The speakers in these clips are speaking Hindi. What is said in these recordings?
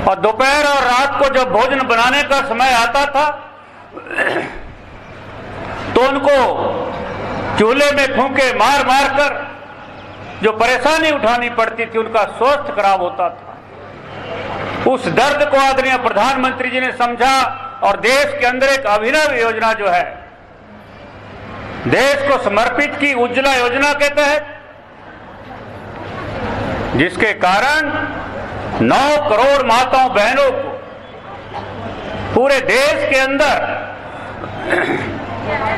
और दोपहर और रात को जब भोजन बनाने का समय आता था तो उनको चूल्हे में फूंके मार मार कर जो परेशानी उठानी पड़ती थी, उनका स्वास्थ्य खराब होता था। उस दर्द को आदरणीय प्रधानमंत्री जी ने समझा और देश के अंदर एक अभिनव योजना जो है देश को समर्पित की, उज्ज्वला योजना के तहत, जिसके कारण 9 करोड़ माताओं बहनों को पूरे देश के अंदर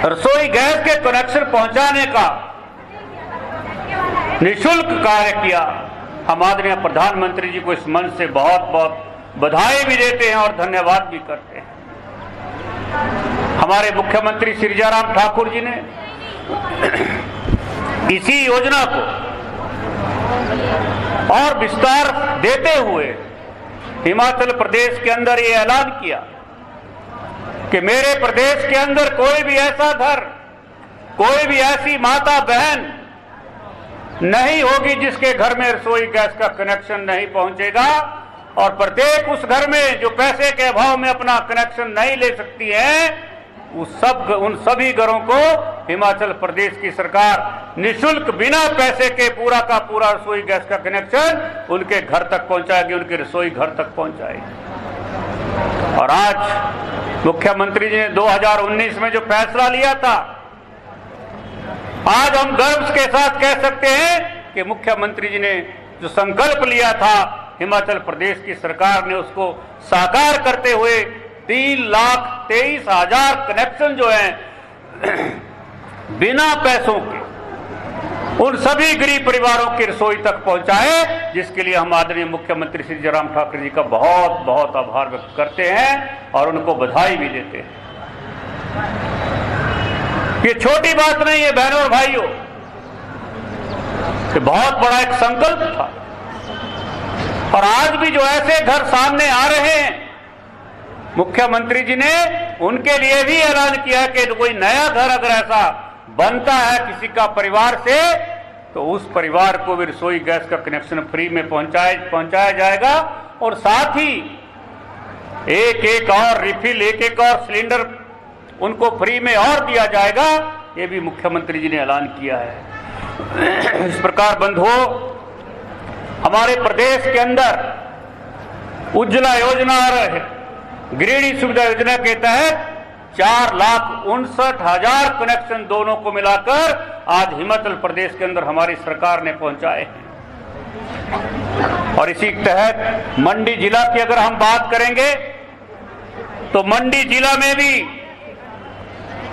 रसोई गैस के कनेक्शन पहुंचाने का निःशुल्क कार्य किया। हम आदरणीय प्रधानमंत्री जी को इस मंच से बहुत बहुत बधाई भी देते हैं और धन्यवाद भी करते हैं। हमारे मुख्यमंत्री श्री जयराम ठाकुर जी ने इसी योजना को और विस्तार देते हुए हिमाचल प्रदेश के अंदर ये ऐलान किया कि मेरे प्रदेश के अंदर कोई भी ऐसा घर, कोई भी ऐसी माता बहन नहीं होगी जिसके घर में रसोई गैस का कनेक्शन नहीं पहुंचेगा, और प्रत्येक उस घर में जो पैसे के अभाव में अपना कनेक्शन नहीं ले सकती है, उन सभी घरों को हिमाचल प्रदेश की सरकार निःशुल्क बिना पैसे के पूरा का पूरा रसोई गैस का कनेक्शन उनके घर तक पहुंचाएगी, उनकी रसोई घर तक पहुंचाएगी। और आज मुख्यमंत्री जी ने 2019 में जो फैसला लिया था, आज हम गर्व के साथ कह सकते हैं कि मुख्यमंत्री जी ने जो संकल्प लिया था, हिमाचल प्रदेश की सरकार ने उसको साकार करते हुए 3,23,000 कनेक्शन जो हैं बिना पैसों के उन सभी गरीब परिवारों की रसोई तक पहुंचाए, जिसके लिए हम आदरणीय मुख्यमंत्री श्री जयराम ठाकुर जी का बहुत बहुत आभार व्यक्त करते हैं और उनको बधाई भी देते हैं। ये छोटी बात नहीं है बहनों और भाइयों, ये बहुत बड़ा एक संकल्प था। और आज भी जो ऐसे घर सामने आ रहे हैं, मुख्यमंत्री जी ने उनके लिए भी ऐलान किया कि कोई नया घर अगर ऐसा बनता है किसी का परिवार से, तो उस परिवार को भी रसोई गैस का कनेक्शन फ्री में पहुंचाया जाएगा। और साथ ही एक और रिफिल, एक और सिलेंडर उनको फ्री में और दिया जाएगा, ये भी मुख्यमंत्री जी ने ऐलान किया है। इस प्रकार बंधुओं, हमारे प्रदेश के अंदर उज्ज्वला योजना और गृहिणी सुविधा योजना के तहत 4,59,000 कनेक्शन दोनों को मिलाकर आज हिमाचल प्रदेश के अंदर हमारी सरकार ने पहुंचाए हैं। और इसी तहत मंडी जिला की अगर हम बात करेंगे तो मंडी जिला में भी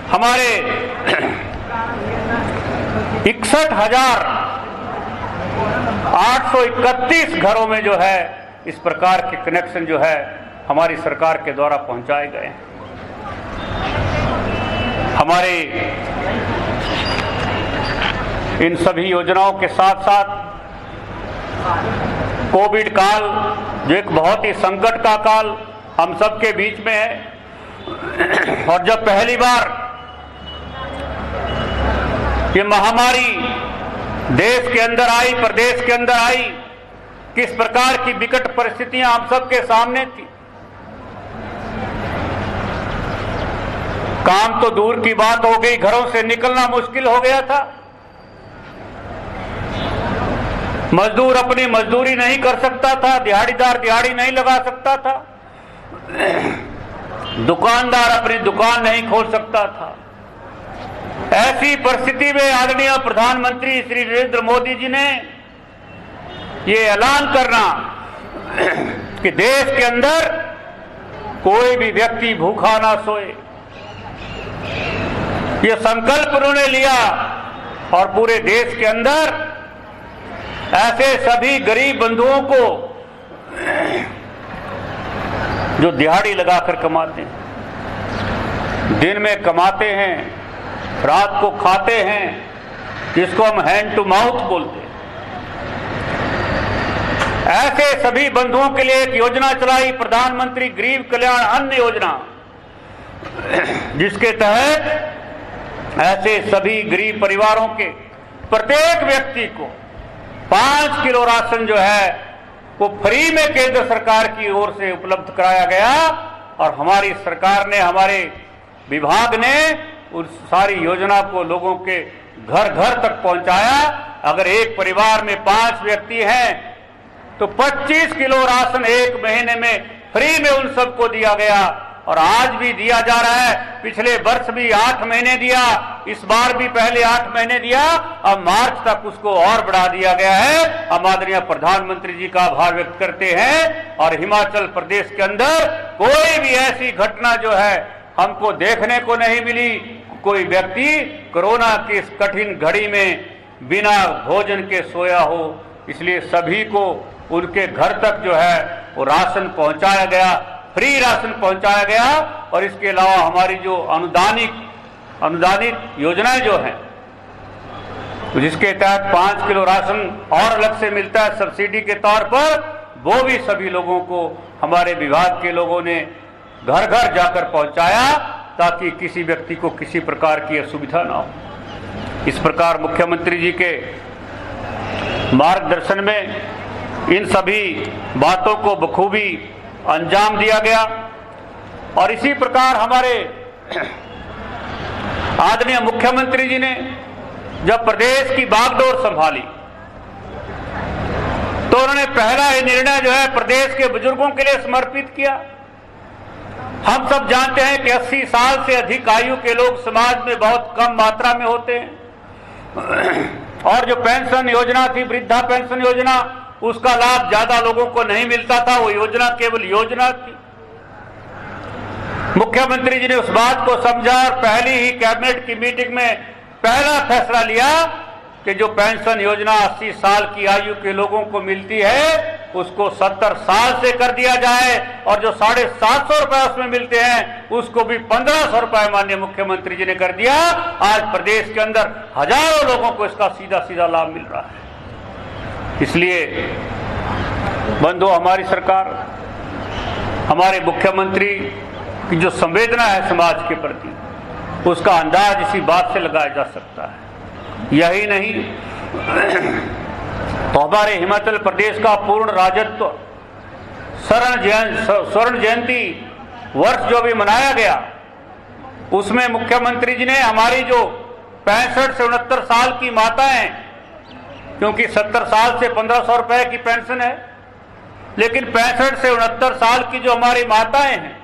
हमारे 61,831 घरों में जो है इस प्रकार के कनेक्शन जो है हमारी सरकार के द्वारा पहुंचाए गए हैं। हमारे इन सभी योजनाओं के साथ साथ कोविड काल, जो एक बहुत ही संकट का काल हम सबके बीच में है, और जब पहली बार ये महामारी देश के अंदर आई, प्रदेश के अंदर आई, किस प्रकार की विकट परिस्थितियां हम सबके सामने थी। काम तो दूर की बात हो गई, घरों से निकलना मुश्किल हो गया था। मजदूर अपनी मजदूरी नहीं कर सकता था, दिहाड़ीदार दिहाड़ी नहीं लगा सकता था, दुकानदार अपनी दुकान नहीं खोल सकता था। ऐसी परिस्थिति में आदरणीय प्रधानमंत्री श्री नरेंद्र मोदी जी ने ये ऐलान करना कि देश के अंदर कोई भी व्यक्ति भूखा ना सोए, ये संकल्प उन्होंने लिया। और पूरे देश के अंदर ऐसे सभी गरीब बंधुओं को जो दिहाड़ी लगाकर कमाते हैं, दिन में कमाते हैं, रात को खाते हैं, जिसको हम हैंड टू माउथ बोलते हैं, ऐसे सभी बंधुओं के लिए एक योजना चलाई, प्रधानमंत्री गरीब कल्याण अन्न योजना, जिसके तहत ऐसे सभी गरीब परिवारों के प्रत्येक व्यक्ति को 5 किलो राशन जो है वो फ्री में केंद्र सरकार की ओर से उपलब्ध कराया गया और हमारी सरकार ने, हमारे विभाग ने उस सारी योजना को लोगों के घर घर तक पहुंचाया। अगर एक परिवार में 5 व्यक्ति हैं तो 25 किलो राशन एक महीने में फ्री में उन सबको दिया गया और आज भी दिया जा रहा है। पिछले वर्ष भी 8 महीने दिया, इस बार भी पहले 8 महीने दिया, अब मार्च तक उसको और बढ़ा दिया गया है। हम आदरणीय प्रधानमंत्री जी का आभार व्यक्त करते हैं। और हिमाचल प्रदेश के अंदर कोई भी ऐसी घटना जो है हमको देखने को नहीं मिली, कोई व्यक्ति कोरोना की इस कठिन घड़ी में बिना भोजन के सोया हो। इसलिए सभी को उनके घर तक जो है वो राशन पहुंचाया गया, फ्री राशन पहुंचाया गया। और इसके अलावा हमारी जो अनुदानित योजनाएं जो हैं, जिसके तहत 5 किलो राशन और अलग से मिलता है सब्सिडी के तौर पर, वो भी सभी लोगों को हमारे विभाग के लोगों ने घर घर जाकर पहुंचाया ताकि किसी व्यक्ति को किसी प्रकार की असुविधा ना हो। इस प्रकार मुख्यमंत्री जी के मार्गदर्शन में इन सभी बातों को बखूबी अंजाम दिया गया। और इसी प्रकार हमारे आदरणीय मुख्यमंत्री जी ने जब प्रदेश की बागडोर संभाली तो उन्होंने पहला ये निर्णय जो है प्रदेश के बुजुर्गों के लिए समर्पित किया। हम सब जानते हैं कि 80 साल से अधिक आयु के लोग समाज में बहुत कम मात्रा में होते हैं और जो पेंशन योजना थी, वृद्धा पेंशन योजना, उसका लाभ ज्यादा लोगों को नहीं मिलता था। वो योजना केवल योजना थी। मुख्यमंत्री जी ने उस बात को समझा और पहली ही कैबिनेट की मीटिंग में पहला फैसला लिया कि जो पेंशन योजना 80 साल की आयु के लोगों को मिलती है उसको 70 साल से कर दिया जाए और जो 750 रुपए उसमें मिलते हैं उसको भी 1500 रुपए माननीय मुख्यमंत्री जी ने कर दिया। आज प्रदेश के अंदर हजारों लोगों को इसका सीधा सीधा लाभ मिल रहा है। इसलिए बंधु, हमारी सरकार, हमारे मुख्यमंत्री की जो संवेदना है समाज के प्रति, उसका अंदाज इसी बात से लगाया जा सकता है। यही नहीं तो हमारे हिमाचल प्रदेश का पूर्ण राज्यत्व स्वर्ण जयंती वर्ष जो भी मनाया गया, उसमें मुख्यमंत्री जी ने हमारी जो 65 से 69 साल की माताएं, क्योंकि 70 साल से 1500 रुपए की पेंशन है, लेकिन 65 से 69 साल की जो हमारी माताएं हैं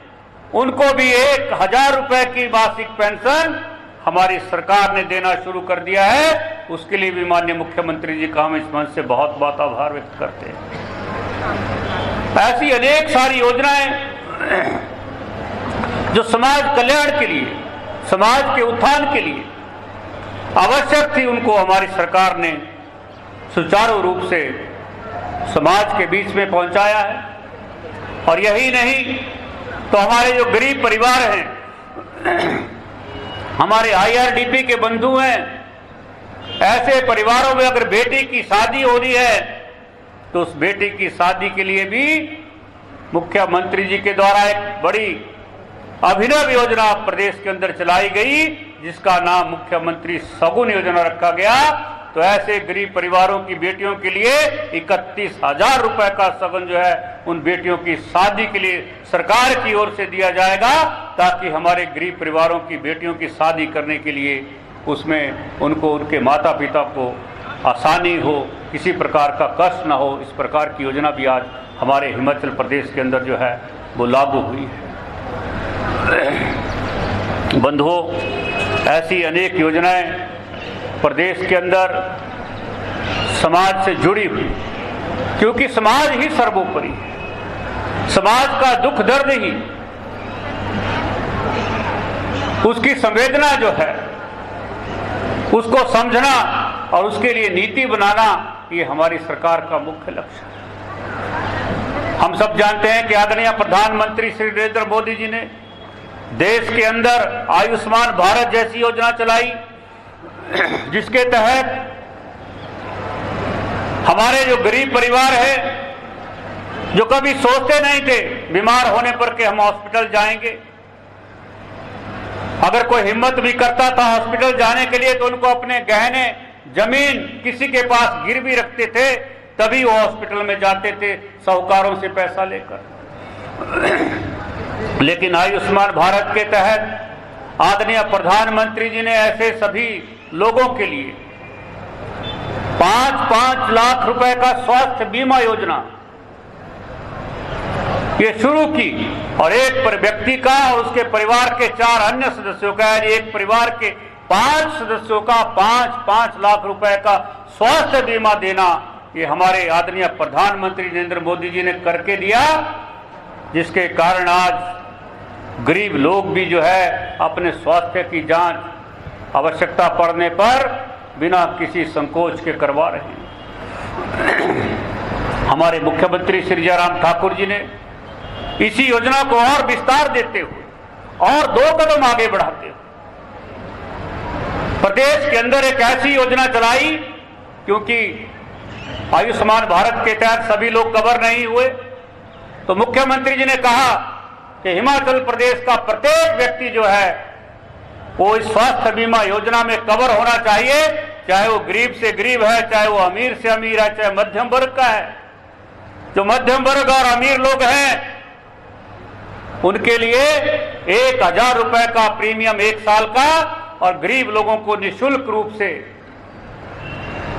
उनको भी 1000 रुपए की मासिक पेंशन हमारी सरकार ने देना शुरू कर दिया है। उसके लिए भी माननीय मुख्यमंत्री जी का हम इस मंच से बहुत बहुत आभार व्यक्त करते हैं। ऐसी अनेक सारी योजनाएं जो समाज कल्याण के लिए, समाज के उत्थान के लिए आवश्यक थी, उनको हमारी सरकार ने सुचारू रूप से समाज के बीच में पहुंचाया है। और यही नहीं तो हमारे जो गरीब परिवार हैं, हमारे IRDP के बंधु हैं, ऐसे परिवारों में अगर बेटी की शादी हो रही है तो उस बेटी की शादी के लिए भी मुख्यमंत्री जी के द्वारा एक बड़ी अभिनव योजना प्रदेश के अंदर चलाई गई, जिसका नाम मुख्यमंत्री शगुन योजना रखा गया। तो ऐसे गरीब परिवारों की बेटियों के लिए 31,000 रुपए का शगुन जो है उन बेटियों की शादी के लिए सरकार की ओर से दिया जाएगा, ताकि हमारे गरीब परिवारों की बेटियों की शादी करने के लिए उसमें उनको, उनके माता पिता को आसानी हो, किसी प्रकार का कष्ट न हो। इस प्रकार की योजना भी आज हमारे हिमाचल प्रदेश के अंदर जो है वो लागू हुई है। बंधुओं, ऐसी अनेक योजनाएं प्रदेश के अंदर समाज से जुड़ी हुई, क्योंकि समाज ही सर्वोपरि है। समाज का दुख दर्द ही, उसकी संवेदना जो है उसको समझना और उसके लिए नीति बनाना, ये हमारी सरकार का मुख्य लक्ष्य है। हम सब जानते हैं कि आदरणीय प्रधानमंत्री श्री नरेंद्र मोदी जी ने देश के अंदर आयुष्मान भारत जैसी योजना चलाई, जिसके तहत हमारे जो गरीब परिवार है, जो कभी सोचते नहीं थे बीमार होने पर कि हम हॉस्पिटल जाएंगे, अगर कोई हिम्मत भी करता था हॉस्पिटल जाने के लिए तो उनको अपने गहने, जमीन किसी के पास गिरवी रखते थे तभी वो हॉस्पिटल में जाते थे साहूकारों से पैसा लेकर। लेकिन आयुष्मान भारत के तहत आदरणीय प्रधानमंत्री जी ने ऐसे सभी लोगों के लिए 5-5 लाख रुपए का स्वास्थ्य बीमा योजना ये शुरू की, और एक व्यक्ति का और उसके परिवार के 4 अन्य सदस्यों का, यानी एक परिवार के 5 सदस्यों का 5-5 लाख रुपए का स्वास्थ्य बीमा देना, ये हमारे आदरणीय प्रधानमंत्री नरेंद्र मोदी जी ने करके दिया, जिसके कारण आज गरीब लोग भी जो है अपने स्वास्थ्य की जांच आवश्यकता पड़ने पर बिना किसी संकोच के करवा रहे हैं। हमारे मुख्यमंत्री श्री जयराम ठाकुर जी ने इसी योजना को और विस्तार देते हुए और 2 कदम आगे बढ़ाते हुए प्रदेश के अंदर एक ऐसी योजना चलाई, क्योंकि आयुष्मान भारत के तहत सभी लोग कवर नहीं हुए, तो मुख्यमंत्री जी ने कहा कि हिमाचल प्रदेश का प्रत्येक व्यक्ति जो है वो इस स्वास्थ्य बीमा योजना में कवर होना चाहिए, चाहे वो गरीब से गरीब है, चाहे वो अमीर से अमीर है, चाहे मध्यम वर्ग का है। जो मध्यम वर्ग और अमीर लोग हैं उनके लिए 1000 रुपए का प्रीमियम 1 साल का, और गरीब लोगों को निःशुल्क रूप से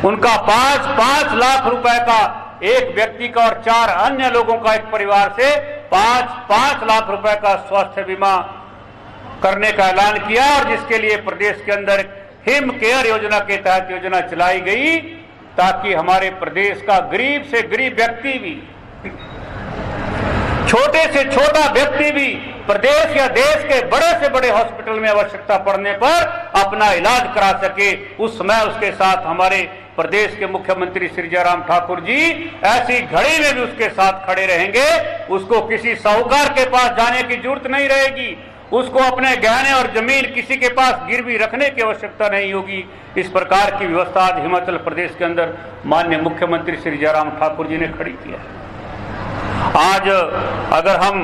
उनका 5-5 लाख रुपए का एक व्यक्ति का और 4 अन्य लोगों का एक परिवार से 5-5 लाख रुपए का स्वास्थ्य बीमा करने का ऐलान किया, और जिसके लिए प्रदेश के अंदर हिम केयर योजना के तहत योजना चलाई गई, ताकि हमारे प्रदेश का गरीब से गरीब व्यक्ति भी, छोटे से छोटा व्यक्ति भी प्रदेश या देश के बड़े से बड़े हॉस्पिटल में आवश्यकता पड़ने पर अपना इलाज करा सके। उस समय उसके साथ हमारे प्रदेश के मुख्यमंत्री श्री जयराम ठाकुर जी ऐसी घड़ी में भी उसके साथ खड़े रहेंगे। उसको किसी साहूकार के पास जाने की जरूरत नहीं रहेगी, उसको अपने गहने और जमीन किसी के पास गिरवी रखने की आवश्यकता नहीं होगी। इस प्रकार की व्यवस्था आज हिमाचल प्रदेश के अंदर माननीय मुख्यमंत्री श्री जयराम ठाकुर जी ने खड़ी की है। आज अगर हम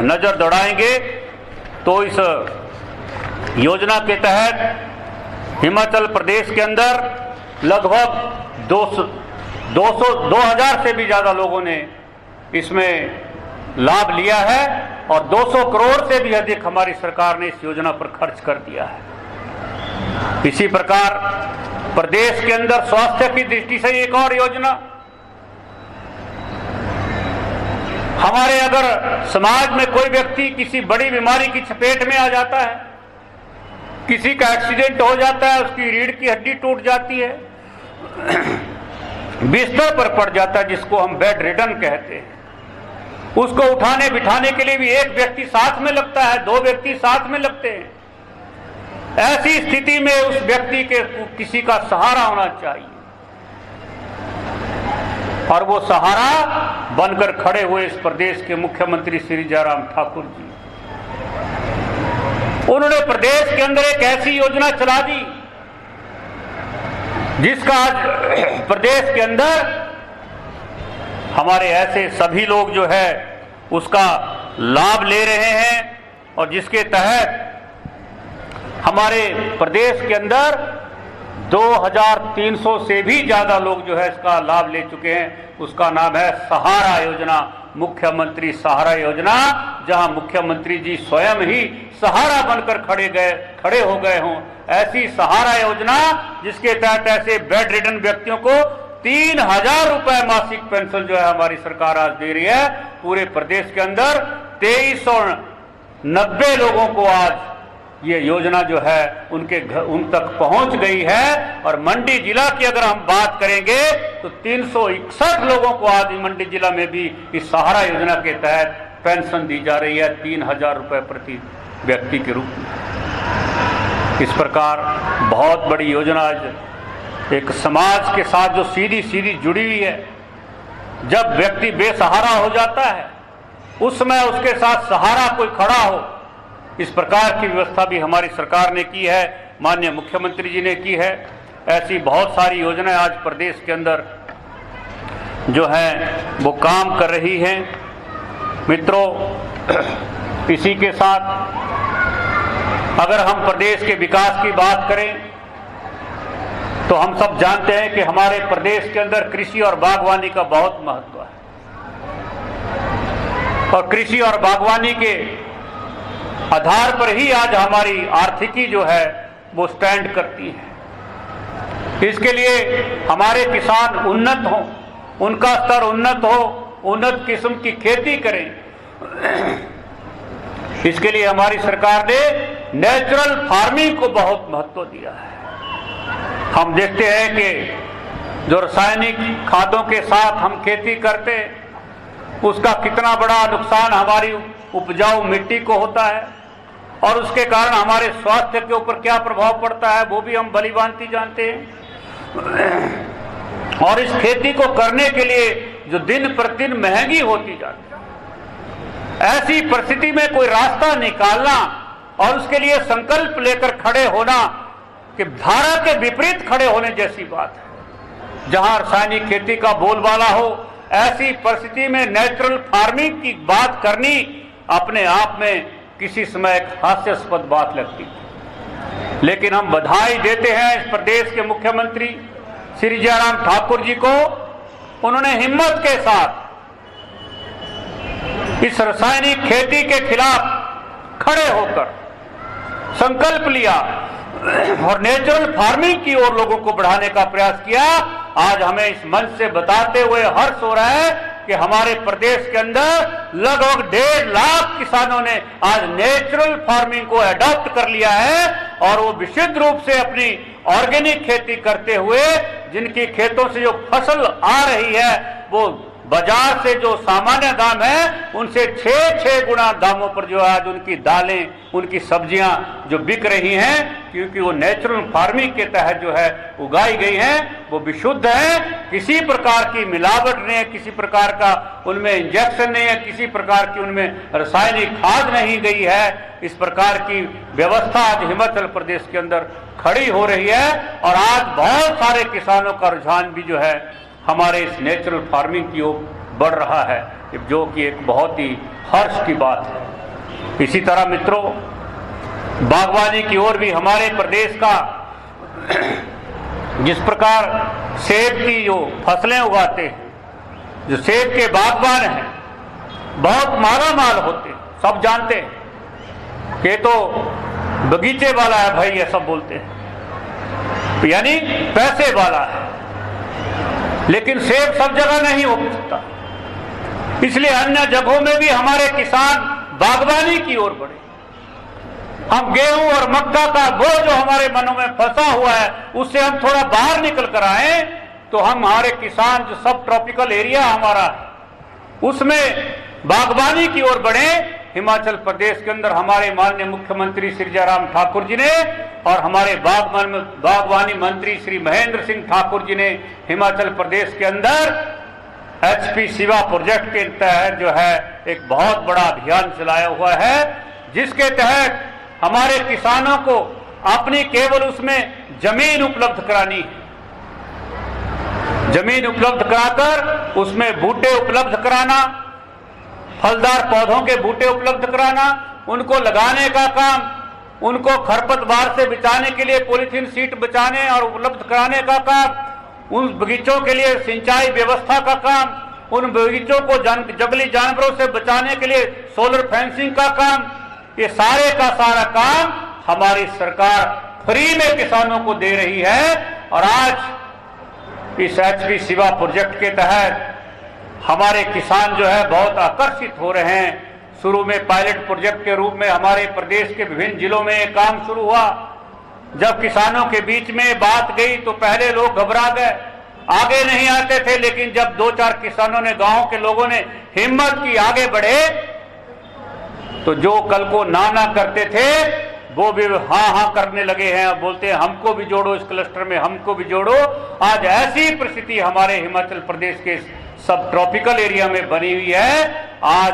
नजर दौड़ाएंगे तो इस योजना के तहत हिमाचल प्रदेश के अंदर लगभग 2000 से भी ज्यादा लोगों ने इसमें लाभ लिया है, और 200 करोड़ से भी अधिक हमारी सरकार ने इस योजना पर खर्च कर दिया है। इसी प्रकार प्रदेश के अंदर स्वास्थ्य की दृष्टि से एक और योजना, हमारे अगर समाज में कोई व्यक्ति किसी बड़ी बीमारी की चपेट में आ जाता है, किसी का एक्सीडेंट हो जाता है, उसकी रीढ़ की हड्डी टूट जाती है, बिस्तर पर पड़ जाता है, जिसको हम बेड रिडन कहते हैं, उसको उठाने बिठाने के लिए भी एक व्यक्ति साथ में लगता है, 2 व्यक्ति साथ में लगते हैं। ऐसी स्थिति में उस व्यक्ति के किसी का सहारा होना चाहिए, और वो सहारा बनकर खड़े हुए इस प्रदेश के मुख्यमंत्री श्री जयराम ठाकुर जी। उन्होंने प्रदेश के अंदर एक ऐसी योजना चला दी जिसका आज प्रदेश के अंदर हमारे ऐसे सभी लोग जो है उसका लाभ ले रहे हैं, और जिसके तहत हमारे प्रदेश के अंदर 2300 से भी ज्यादा लोग जो है इसका लाभ ले चुके हैं। उसका नाम है सहारा योजना, मुख्यमंत्री सहारा योजना, जहां मुख्यमंत्री जी स्वयं ही सहारा बनकर खड़े हो गए हों। ऐसी सहारा योजना जिसके तहत ऐसे बेड रिडन व्यक्तियों को 3000 रुपए मासिक पेंशन जो है हमारी सरकार आज दे रही है। पूरे प्रदेश के अंदर 2390 लोगों को आज ये योजना जो है उन तक पहुंच गई है। और मंडी जिला की अगर हम बात करेंगे तो 361 लोगों को आज मंडी जिला में भी इस सहारा योजना के तहत पेंशन दी जा रही है 3000 रुपए प्रति व्यक्ति के रूप में। इस प्रकार बहुत बड़ी योजना आज एक समाज के साथ जो सीधी जुड़ी हुई है। जब व्यक्ति बेसहारा हो जाता है उस समय उसके साथ सहारा कोई खड़ा हो, इस प्रकार की व्यवस्था भी हमारी सरकार ने की है, माननीय मुख्यमंत्री जी ने की है। ऐसी बहुत सारी योजनाएं आज प्रदेश के अंदर जो है वो काम कर रही हैं। मित्रों, इसी के साथ अगर हम प्रदेश के विकास की बात करें तो हम सब जानते हैं कि हमारे प्रदेश के अंदर कृषि और बागवानी का बहुत महत्व है, और कृषि और बागवानी के आधार पर ही आज हमारी आर्थिकी जो है वो स्टैंड करती है। इसके लिए हमारे किसान उन्नत हों, उनका स्तर उन्नत हो, उन्नत किस्म की खेती करें। इसके लिए हमारी सरकार ने नेचुरल फार्मिंग को बहुत महत्व दिया है। हम देखते हैं कि जो रासायनिक खादों के साथ हम खेती करते, उसका कितना बड़ा नुकसान हमारी उपजाऊ मिट्टी को होता है, और उसके कारण हमारे स्वास्थ्य के ऊपर क्या प्रभाव पड़ता है वो भी हम भलीभांति जानते हैं। और इस खेती को करने के लिए जो दिन प्रतिदिन महंगी होती जाती है, ऐसी परिस्थिति में कोई रास्ता निकालना और उसके लिए संकल्प लेकर खड़े होना कि धारा के विपरीत खड़े होने जैसी बात है। जहां रासायनिक खेती का बोलबाला हो, ऐसी परिस्थिति में नेचुरल फार्मिंग की बात करनी अपने आप में किसी समय एक हास्यास्पद बात लगती है। लेकिन हम बधाई देते हैं इस प्रदेश के मुख्यमंत्री श्री जयराम ठाकुर जी को। उन्होंने हिम्मत के साथ इस रासायनिक खेती के खिलाफ खड़े होकर संकल्प लिया और नेचुरल फार्मिंग की ओर लोगों को बढ़ाने का प्रयास किया। आज हमें इस मंच से बताते हुए हर्ष हो रहा है कि हमारे प्रदेश के अंदर लगभग 1.5 लाख किसानों ने आज नेचुरल फार्मिंग को अडॉप्ट कर लिया है, और वो विशुद्ध रूप से अपनी ऑर्गेनिक खेती करते हुए जिनकी खेतों से जो फसल आ रही है वो बाजार से जो सामान्य दाम है उनसे 6 गुना दामों पर जो आज उनकी दालें, उनकी सब्जियां जो बिक रही हैं, क्योंकि वो नेचुरल फार्मिंग के तहत जो है उगाई गई हैं, वो विशुद्ध है। किसी प्रकार की मिलावट नहीं है, किसी प्रकार का उनमें इंजेक्शन नहीं है, किसी प्रकार की उनमें रासायनिक खाद नहीं गई है। इस प्रकार की व्यवस्था आज हिमाचल प्रदेश के अंदर खड़ी हो रही है, और आज बहुत सारे किसानों का रुझान भी जो है हमारे इस नेचुरल फार्मिंग की ओर बढ़ रहा है, जो कि एक बहुत ही हर्ष की बात है। इसी तरह मित्रों, बागवानी की ओर भी हमारे प्रदेश का जिस प्रकार सेब की जो फसलें उगाते हैं, जो सेब के बागवान हैं, बहुत माला माल होते हैं। सब जानते हैं कि तो बगीचे वाला है भाई, ये सब बोलते हैं, यानी पैसे वाला है। लेकिन सेब सब जगह नहीं हो सकता, इसलिए अन्य जगहों में भी हमारे किसान बागवानी की ओर बढ़े। हम गेहूं और मक्का का बोझ जो हमारे मनों में फंसा हुआ है उससे हम थोड़ा बाहर निकल कर आए, तो हम हमारे किसान जो सब ट्रॉपिकल एरिया हमारा उसमें बागवानी की ओर बढ़े। हिमाचल प्रदेश के अंदर हमारे माननीय मुख्यमंत्री श्री जयराम ठाकुर जी ने और हमारे बागवानी मंत्री श्री महेंद्र सिंह ठाकुर जी ने हिमाचल प्रदेश के अंदर HP शिवा प्रोजेक्ट के तहत जो है एक बहुत बड़ा अभियान चलाया हुआ है, जिसके तहत हमारे किसानों को अपनी केवल उसमें जमीन उपलब्ध करानी है। जमीन उपलब्ध कराकर उसमें बूटे उपलब्ध कराना, फलदार पौधों के बूटे उपलब्ध कराना, उनको लगाने का काम, उनको खरपतवार से बचाने के लिए पॉलीथीन सीट बचाने और उपलब्ध कराने का काम, उन बगीचों के लिए सिंचाई व्यवस्था का काम, उन बगीचों को जंगली जानवरों से बचाने के लिए सोलर फेंसिंग का काम, ये सारे का सारा काम हमारी सरकार फ्री में किसानों को दे रही है। और आज इस HP शिवा प्रोजेक्ट के तहत हमारे किसान जो है बहुत आकर्षित हो रहे हैं। शुरू में पायलट प्रोजेक्ट के रूप में हमारे प्रदेश के विभिन्न जिलों में एक काम शुरू हुआ। जब किसानों के बीच में बात गई तो पहले लोग घबरा गए, आगे नहीं आते थे, लेकिन जब 2-4 किसानों ने, गांव के लोगों ने हिम्मत की, आगे बढ़े, तो जो कल को ना करते थे वो भी हाँ करने लगे हैं, बोलते हैं हमको भी जोड़ो इस क्लस्टर में, हमको भी जोड़ो। आज ऐसी परिस्थिति हमारे हिमाचल प्रदेश के सब ट्रॉपिकल एरिया में बनी हुई है। आज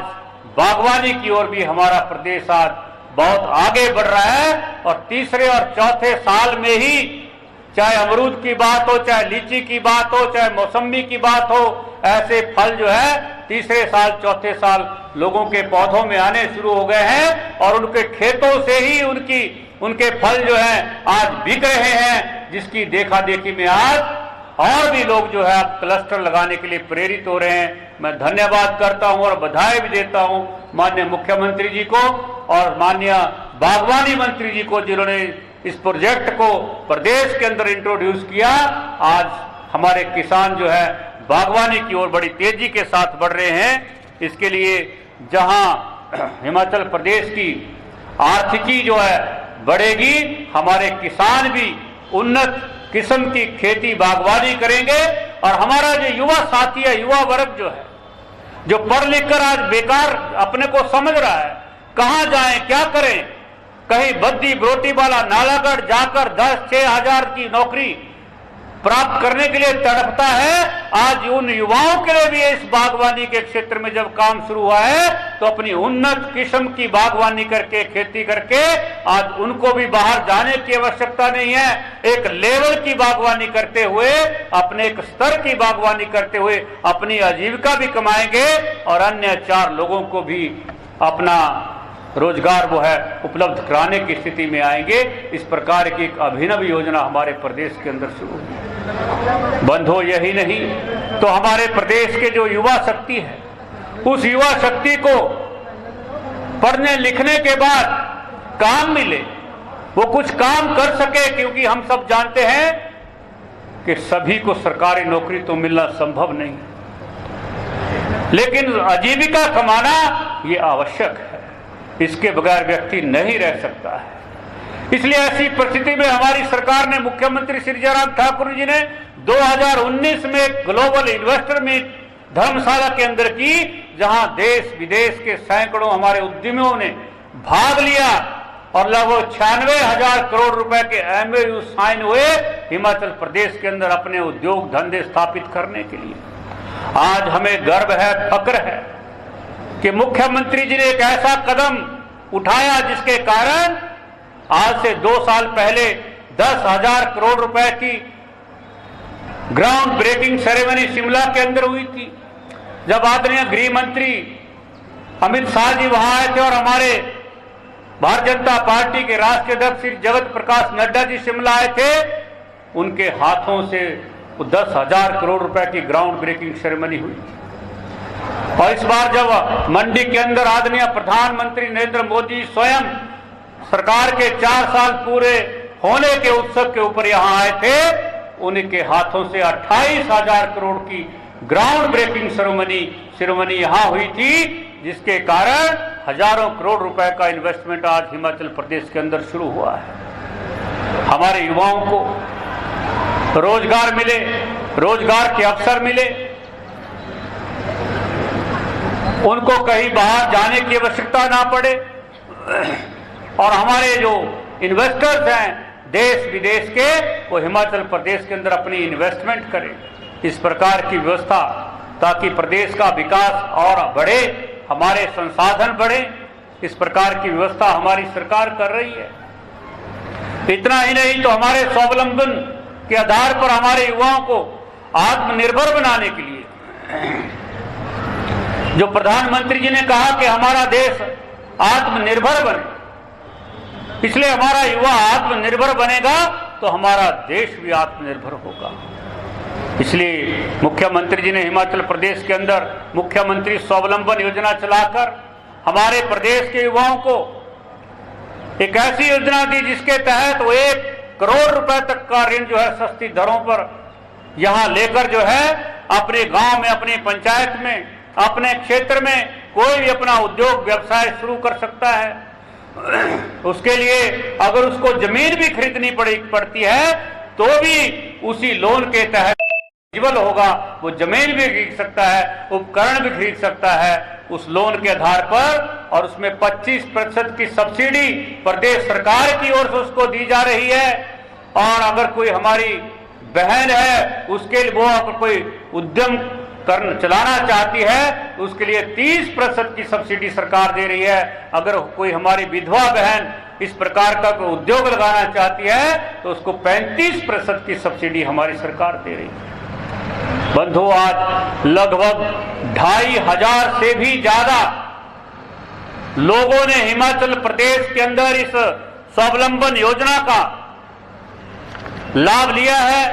बागवानी की ओर भी हमारा प्रदेश आज बहुत आगे बढ़ रहा है, और तीसरे और चौथे साल में ही चाहे अमरूद की बात हो, चाहे लीची की बात हो, चाहे मौसम्बी की बात हो, ऐसे फल जो है तीसरे साल चौथे साल लोगों के पौधों में आने शुरू हो गए हैं, और उनके खेतों से ही उनके फल जो है आज बिक रहे हैं। जिसकी देखा देखी में आज और भी लोग जो है अब क्लस्टर लगाने के लिए प्रेरित हो रहे हैं। मैं धन्यवाद करता हूं और बधाई भी देता हूं माननीय मुख्यमंत्री जी को और माननीय बागवानी मंत्री जी को, जिन्होंने इस प्रोजेक्ट को प्रदेश के अंदर इंट्रोड्यूस किया। आज हमारे किसान जो है बागवानी की ओर बड़ी तेजी के साथ बढ़ रहे हैं। इसके लिए जहां हिमाचल प्रदेश की आर्थिकी जो है बढ़ेगी, हमारे किसान भी उन्नत किस्म की खेती बागवानी करेंगे और हमारा जो युवा साथी है, युवा वर्ग जो है, जो पढ़ लिख कर आज बेकार अपने को समझ रहा है, कहां जाएं, क्या करें, कहीं बद्दी ब्रोटी वाला नालागढ़ जाकर 10-6 हजार की नौकरी प्राप्त करने के लिए तड़पता है। आज उन युवाओं के लिए भी इस बागवानी के क्षेत्र में जब काम शुरू हुआ है तो अपनी उन्नत किस्म की बागवानी करके, खेती करके आज उनको भी बाहर जाने की आवश्यकता नहीं है। एक लेवल की बागवानी करते हुए, अपने एक स्तर की बागवानी करते हुए अपनी आजीविका भी कमाएंगे और अन्य 4 लोगों को भी अपना रोजगार वो है उपलब्ध कराने की स्थिति में आएंगे। इस प्रकार की एक अभिनव योजना हमारे प्रदेश के अंदर शुरू हुई। बंधु यही नहीं तो हमारे प्रदेश के जो युवा शक्ति है, उस युवा शक्ति को पढ़ने लिखने के बाद काम मिले, वो कुछ काम कर सके, क्योंकि हम सब जानते हैं कि सभी को सरकारी नौकरी तो मिलना संभव नहीं, लेकिन आजीविका कमाना ये आवश्यक है। इसके बगैर व्यक्ति नहीं रह सकता है। इसलिए ऐसी परिस्थिति में हमारी सरकार ने, मुख्यमंत्री श्री जयराम ठाकुर जी ने 2019 में ग्लोबल इन्वेस्टर मीट धर्मशाला के अंदर की, जहां देश विदेश के सैकड़ों हमारे उद्यमियों ने भाग लिया और लगभग 96,000 करोड़ रुपए के MOU साइन हुए हिमाचल प्रदेश के अंदर अपने उद्योग धंधे स्थापित करने के लिए। आज हमें गर्व है, फक्र है कि मुख्यमंत्री जी ने एक ऐसा कदम उठाया जिसके कारण आज से 2 साल पहले 10,000 करोड़ रुपए की ग्राउंड ब्रेकिंग सेरेमनी शिमला के अंदर हुई थी। जब आदरणीय गृह मंत्री अमित शाह जी वहां आए थे और हमारे भारतीय जनता पार्टी के राष्ट्रीय अध्यक्ष श्री जगत प्रकाश नड्डा जी शिमला आए थे, उनके हाथों से 10,000 करोड़ रुपए की ग्राउंड ब्रेकिंग सेरेमनी हुई। और इस बार जब मंडी के अंदर आदरणीय प्रधानमंत्री नरेंद्र मोदी स्वयं सरकार के 4 साल पूरे होने के उत्सव के ऊपर यहां आए थे, उनके हाथों से 28,000 करोड़ की ग्राउंड ब्रेकिंग सेरेमनी यहां हुई थी, जिसके कारण हजारों करोड़ रुपए का इन्वेस्टमेंट आज हिमाचल प्रदेश के अंदर शुरू हुआ है। हमारे युवाओं को रोजगार मिले, रोजगार के अवसर मिले, उनको कहीं बाहर जाने की आवश्यकता ना पड़े और हमारे जो इन्वेस्टर्स हैं देश विदेश के, वो हिमाचल प्रदेश के अंदर अपनी इन्वेस्टमेंट करें। इस प्रकार की व्यवस्था, ताकि प्रदेश का विकास और बढ़े, हमारे संसाधन बढ़े, इस प्रकार की व्यवस्था हमारी सरकार कर रही है। इतना ही नहीं तो हमारे स्वावलंबन के आधार पर हमारे युवाओं को आत्मनिर्भर बनाने के लिए जो प्रधानमंत्री जी ने कहा कि हमारा देश आत्मनिर्भर बने, इसलिए हमारा युवा आत्मनिर्भर बनेगा तो हमारा देश भी आत्मनिर्भर होगा। इसलिए मुख्यमंत्री जी ने हिमाचल प्रदेश के अंदर मुख्यमंत्री स्वावलंबन योजना चलाकर हमारे प्रदेश के युवाओं को एक ऐसी योजना दी जिसके तहत वो 1 करोड़ रुपए तक का ऋण जो है सस्ती दरों पर यहां लेकर जो है अपने गांव में, अपनी पंचायत में, अपने क्षेत्र में कोई भी अपना उद्योग व्यवसाय शुरू कर सकता है। उसके लिए अगर उसको जमीन भी खरीदनी पड़ती है तो भी उसी लोन के तहत एलिजिबल होगा, वो जमीन भी खरीद सकता है, उपकरण भी खरीद सकता है उस लोन के आधार पर, और उसमें 25% की सब्सिडी प्रदेश सरकार की ओर से उसको दी जा रही है। और अगर कोई हमारी बहन है, उसके लिए वो अगर कोई उद्यम चलाना चाहती है, उसके लिए 30% की सब्सिडी सरकार दे रही है। अगर कोई हमारी विधवा बहन इस प्रकार का कोई उद्योग लगाना चाहती है तो उसको 35% की सब्सिडी हमारी सरकार दे रही है। बंधु, आज लगभग 2,500 से भी ज्यादा लोगों ने हिमाचल प्रदेश के अंदर इस स्वावलंबन योजना का लाभ लिया है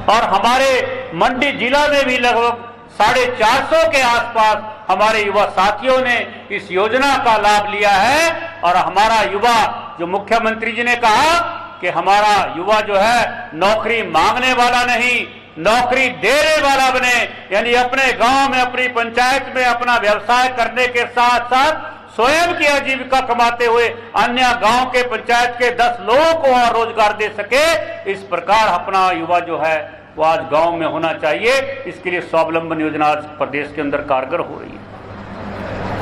और हमारे मंडी जिला में भी लगभग 450 के आसपास हमारे युवा साथियों ने इस योजना का लाभ लिया है। और हमारा युवा, जो मुख्यमंत्री जी ने कहा कि हमारा युवा जो है नौकरी मांगने वाला नहीं, नौकरी देने वाला बने, यानी अपने गांव में, अपनी पंचायत में अपना व्यवसाय करने के साथ साथ स्वयं की आजीविका कमाते हुए अन्य गांव के, पंचायत के 10 लोगों को और रोजगार दे सके। इस प्रकार अपना युवा जो है वो आज गांव में होना चाहिए। इसके लिए स्वावलंबन योजना आज प्रदेश के अंदर कारगर हो रही है।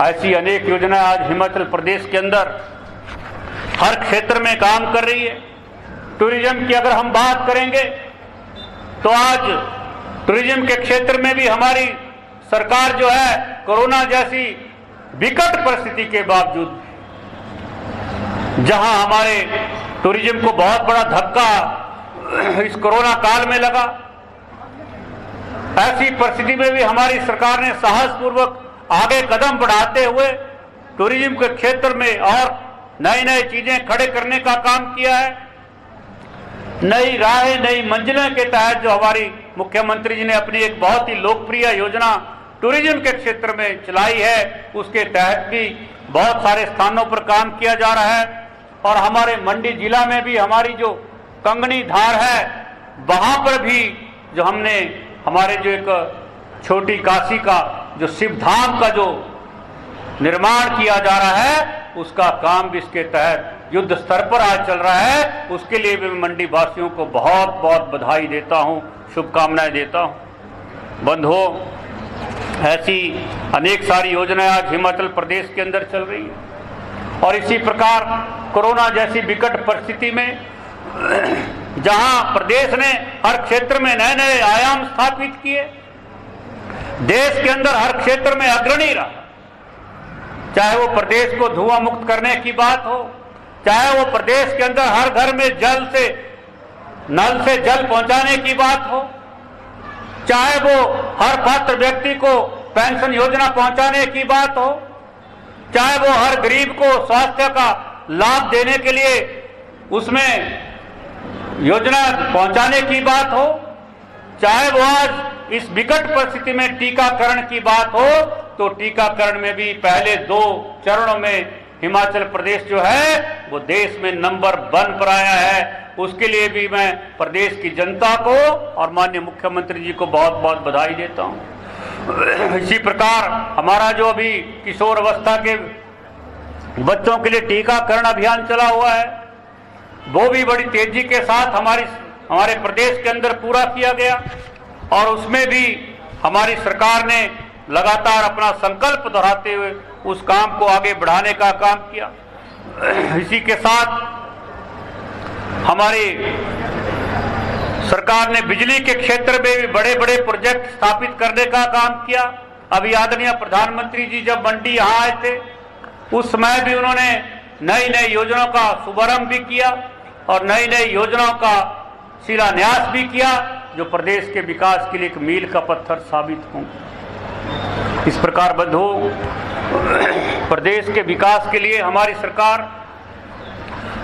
ऐसी अनेक योजनाएं आज हिमाचल प्रदेश के अंदर हर क्षेत्र में काम कर रही है। टूरिज्म की अगर हम बात करेंगे तो आज टूरिज्म के क्षेत्र में भी हमारी सरकार जो है कोरोना जैसी विकट परिस्थिति के बावजूद, जहां हमारे टूरिज्म को बहुत बड़ा धक्का इस कोरोना काल में लगा, ऐसी परिस्थिति में भी हमारी सरकार ने साहसपूर्वक आगे कदम बढ़ाते हुए टूरिज्म के क्षेत्र में और नई नई चीजें खड़े करने का काम किया है। नई राहें, नई मंजिलें के तहत जो हमारी मुख्यमंत्री जी ने अपनी एक बहुत ही लोकप्रिय योजना टूरिज्म के क्षेत्र में चलाई है, उसके तहत भी बहुत सारे स्थानों पर काम किया जा रहा है। और हमारे मंडी जिला में भी हमारी जो कंगनी धार है, वहां पर भी जो हमने हमारे जो एक छोटी काशी का जो शिव धाम का जो निर्माण किया जा रहा है, उसका काम भी इसके तहत युद्ध स्तर पर आज चल रहा है। उसके लिए भी मंडी वासियों को बहुत बहुत बधाई देता हूं, शुभकामनाएं देता हूं। बंधुओं, ऐसी अनेक सारी योजनाएं आज हिमाचल प्रदेश के अंदर चल रही है। और इसी प्रकार कोरोना जैसी विकट परिस्थिति में जहां प्रदेश ने हर क्षेत्र में नए नए आयाम स्थापित किए, देश के अंदर हर क्षेत्र में अग्रणी रहा, चाहे वो प्रदेश को धुआं मुक्त करने की बात हो, चाहे वो प्रदेश के अंदर हर घर में नल से जल पहुंचाने की बात हो, चाहे वो हर पात्र व्यक्ति को पेंशन योजना पहुंचाने की बात हो, चाहे वो हर गरीब को स्वास्थ्य का लाभ देने के लिए उसमें योजना पहुंचाने की बात हो, चाहे वो आज इस विकट परिस्थिति में टीकाकरण की बात हो, तो टीकाकरण में भी पहले 2 चरणों में हिमाचल प्रदेश जो है वो देश में नंबर 1 पर आया है। उसके लिए भी मैं प्रदेश की जनता को और माननीय मुख्यमंत्री जी को बहुत बहुत बधाई देता हूं। इसी प्रकार हमारा जो अभी किशोर अवस्था के बच्चों के लिए टीकाकरण अभियान चला हुआ है, वो भी बड़ी तेजी के साथ हमारे प्रदेश के अंदर पूरा किया गया। और उसमें भी हमारी सरकार ने लगातार अपना संकल्प दोहराते हुए उस काम को आगे बढ़ाने का काम किया। इसी के साथ हमारी सरकार ने बिजली के क्षेत्र में भी बड़े बड़े प्रोजेक्ट स्थापित करने का काम किया। अभी आदरणीय प्रधानमंत्री जी जब मंडी यहाँ आए थे, उस समय भी उन्होंने नई नई योजनाओं का शुभारंभ भी किया और नई नई योजनाओं का शिलान्यास भी किया, जो प्रदेश के विकास के लिए एक मील का पत्थर साबित होंगे। इस प्रकार बंधुओं, प्रदेश के विकास के लिए हमारी सरकार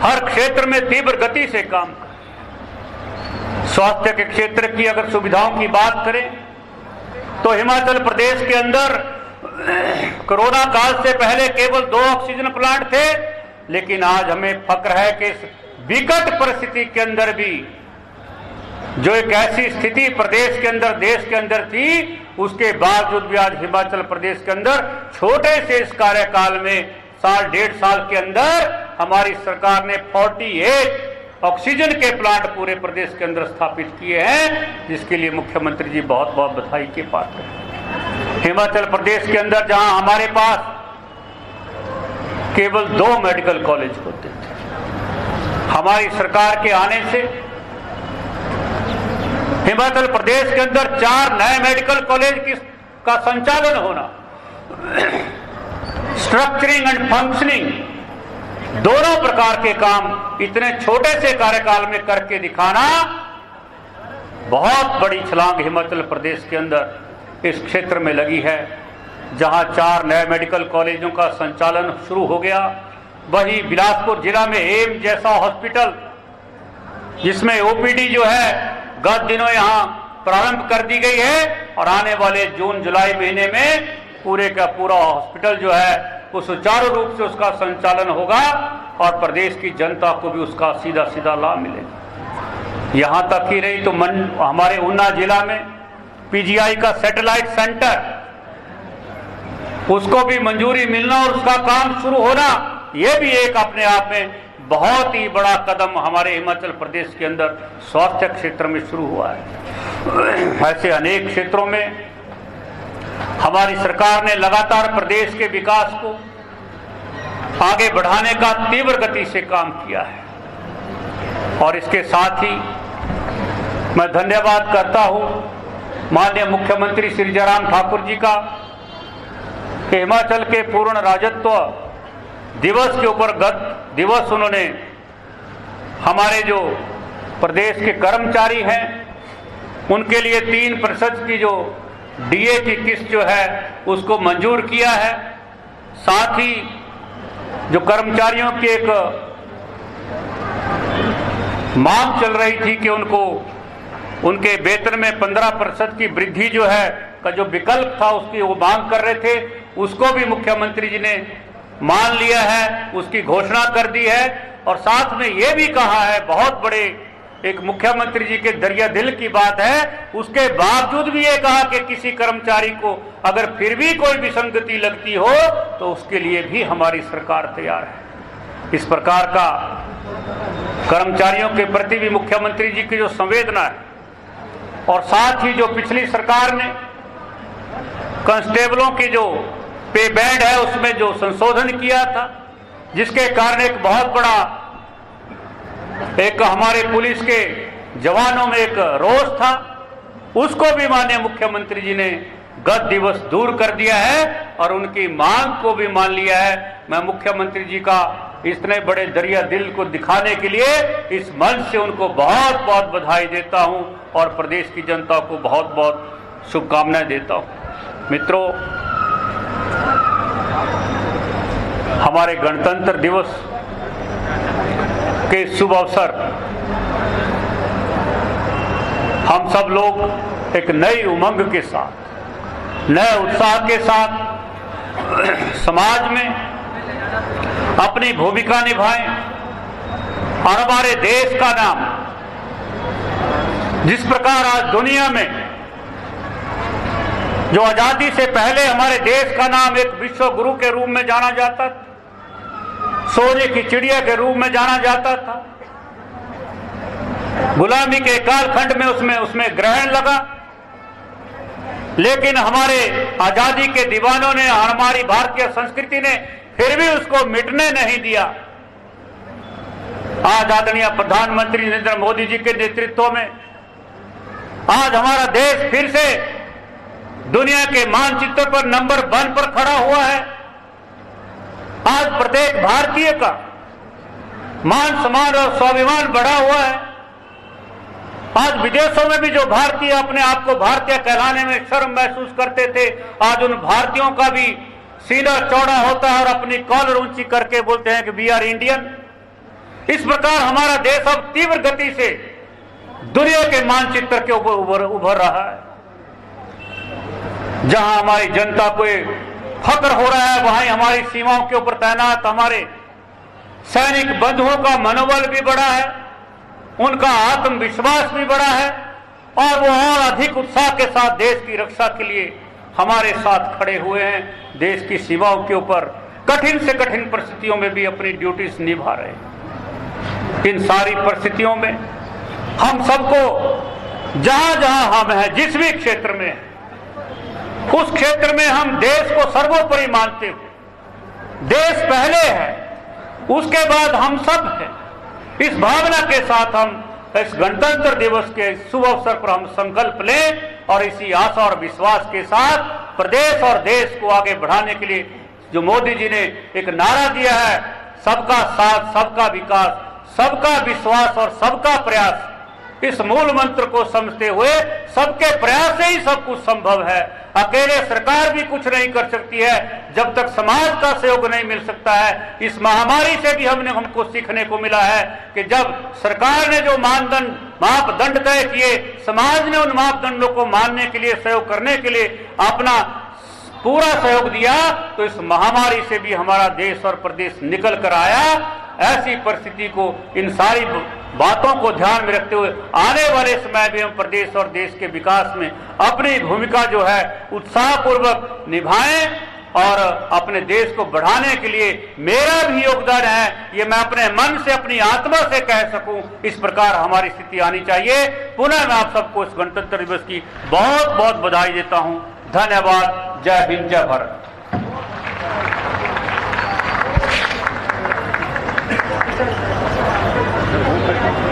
हर क्षेत्र में तीव्र गति से काम कर रही है। स्वास्थ्य के क्षेत्र की अगर सुविधाओं की बात करें तो हिमाचल प्रदेश के अंदर कोरोना काल से पहले केवल 2 ऑक्सीजन प्लांट थे, लेकिन आज हमें फक्र है कि इस विकट परिस्थिति के अंदर भी जो एक ऐसी स्थिति प्रदेश के अंदर, देश के अंदर थी, उसके बावजूद भी आज हिमाचल प्रदेश के अंदर छोटे से इस कार्यकाल में 1.5 साल के अंदर हमारी सरकार ने 48 ऑक्सीजन के प्लांट पूरे प्रदेश के अंदर स्थापित किए हैं, जिसके लिए मुख्यमंत्री जी बहुत बहुत बधाई के पात्र हैं। हिमाचल प्रदेश के अंदर जहां हमारे पास केवल 2 मेडिकल कॉलेज होते थे, हमारी सरकार के आने से हिमाचल प्रदेश के अंदर 4 नए मेडिकल कॉलेज का संचालन होना, स्ट्रक्चरिंग एंड फंक्शनिंग दोनों प्रकार के काम इतने छोटे से कार्यकाल में करके दिखाना बहुत बड़ी छलांग हिमाचल प्रदेश के अंदर इस क्षेत्र में लगी है। जहां 4 नए मेडिकल कॉलेजों का संचालन शुरू हो गया, वहीं बिलासपुर जिला में एम्स जैसा हॉस्पिटल जिसमें ओपीडी जो है गत दिनों यहाँ प्रारंभ कर दी गई है और आने वाले जून जुलाई महीने में पूरे का पूरा हॉस्पिटल जो है वो सुचारू रूप से उसका संचालन होगा और प्रदेश की जनता को भी उसका सीधा सीधा लाभ मिलेगा। यहाँ तक ही रही तो हमारे ऊना जिला में पीजीआई का सैटेलाइट सेंटर, उसको भी मंजूरी मिलना और उसका काम शुरू होना, ये भी एक अपने आप में बहुत ही बड़ा कदम हमारे हिमाचल प्रदेश के अंदर स्वास्थ्य क्षेत्र में शुरू हुआ है। ऐसे अनेक क्षेत्रों में हमारी सरकार ने लगातार प्रदेश के विकास को आगे बढ़ाने का तीव्र गति से काम किया है और इसके साथ ही मैं धन्यवाद करता हूं माननीय मुख्यमंत्री श्री जयराम ठाकुर जी का कि हिमाचल के पूर्ण राज्यत्व दिवस के ऊपर गत दिवस उन्होंने हमारे जो प्रदेश के कर्मचारी हैं उनके लिए 3% की जो डीए की किस्त जो है उसको मंजूर किया है। साथ ही जो कर्मचारियों की एक मांग चल रही थी कि उनको उनके वेतन में 15% की वृद्धि जो है का जो विकल्प था उसकी वो मांग कर रहे थे, उसको भी मुख्यमंत्री जी ने मान लिया है, उसकी घोषणा कर दी है। और साथ में ये भी कहा है, बहुत बड़े एक मुख्यमंत्री जी के दरिया दिल की बात है, उसके बावजूद भी ये कहा कि किसी कर्मचारी को अगर फिर भी कोई विसंगति लगती हो तो उसके लिए भी हमारी सरकार तैयार है। इस प्रकार का कर्मचारियों के प्रति भी मुख्यमंत्री जी की जो संवेदना है और साथ ही जो पिछली सरकार ने कांस्टेबलों की जो पे बैंड है उसमें जो संशोधन किया था, जिसके कारण एक बहुत बड़ा एक हमारे पुलिस के जवानों में एक रोष था, उसको भी माननीय मुख्यमंत्री जी ने गत दिवस दूर कर दिया है और उनकी मांग को भी मान लिया है। मैं मुख्यमंत्री जी का इतने बड़े दरिया दिल को दिखाने के लिए इस मंच से उनको बहुत बहुत बधाई देता हूं और प्रदेश की जनता को बहुत बहुत शुभकामनाएं देता हूं। मित्रों, हमारे गणतंत्र दिवस के शुभ अवसर हम सब लोग एक नई उमंग के साथ, नए उत्साह के साथ समाज में अपनी भूमिका निभाएं और हमारे देश का नाम जिस प्रकार आज दुनिया में जो आजादी से पहले हमारे देश का नाम एक विश्व गुरु के रूप में जाना जाता था, सोने की चिड़िया के रूप में जाना जाता था, गुलामी के कालखंड में उसमें ग्रहण लगा, लेकिन हमारे आजादी के दीवानों ने, हमारी भारतीय संस्कृति ने फिर भी उसको मिटने नहीं दिया। आज आदरणीय प्रधानमंत्री नरेंद्र मोदी जी के नेतृत्व में आज हमारा देश फिर से दुनिया के मानचित्र पर नंबर 1 पर खड़ा हुआ है। आज प्रत्येक भारतीय का मान सम्मान और स्वाभिमान बढ़ा हुआ है। आज विदेशों में भी जो भारतीय अपने आप को भारतीय कहलाने में शर्म महसूस करते थे, आज उन भारतीयों का भी सीना चौड़ा होता है और अपनी कॉलर ऊंची करके बोलते हैं कि वी आर इंडियन। इस प्रकार हमारा देश अब तीव्र गति से दुनिया के मानचित्र के ऊपर उभर रहा है। जहां हमारी जनता को फक्र हो रहा है, वहीं हमारी सीमाओं के ऊपर तैनात हमारे सैनिक बंधुओं का मनोबल भी बढ़ा है, उनका आत्मविश्वास भी बढ़ा है और वो और अधिक उत्साह के साथ देश की रक्षा के लिए हमारे साथ खड़े हुए हैं। देश की सीमाओं के ऊपर कठिन से कठिन परिस्थितियों में भी अपनी ड्यूटीज निभा रहे हैं। इन सारी परिस्थितियों में हम सबको जहां जहां हम हैं, जिस भी क्षेत्र में हैं, उस क्षेत्र में हम देश को सर्वोपरि मानते हुए देश पहले है, उसके बाद हम सब हैं, इस भावना के साथ हम इस गणतंत्र दिवस के शुभ अवसर पर हम संकल्प लें और इसी आशा और विश्वास के साथ प्रदेश और देश को आगे बढ़ाने के लिए जो मोदी जी ने एक नारा दिया है, सबका साथ, सबका विकास, सबका विश्वास और सबका प्रयास, इस मूल मंत्र को समझते हुए सबके प्रयास से ही सब कुछ संभव है। अकेले सरकार भी कुछ नहीं कर सकती है जब तक समाज का सहयोग नहीं मिल सकता है। इस महामारी से भी हमको सीखने को मिला है कि जब सरकार ने जो मापदंड तय किए, समाज ने उन मापदंडों को मानने के लिए, सहयोग करने के लिए अपना पूरा सहयोग दिया, तो इस महामारी से भी हमारा देश और प्रदेश निकल कर आया। ऐसी परिस्थिति को, इन सारी बातों को ध्यान में रखते हुए आने वाले समय में हम प्रदेश और देश के विकास में अपनी भूमिका जो है उत्साहपूर्वक निभाएं और अपने देश को बढ़ाने के लिए मेरा भी योगदान है, ये मैं अपने मन से, अपनी आत्मा से कह सकूं। इस प्रकार हमारी स्थिति आनी चाहिए। पुनः मैं आप सबको इस गणतंत्र दिवस की बहुत बहुत बधाई देता हूं। धन्यवाद। जय हिंद, जय भारत। Thank you.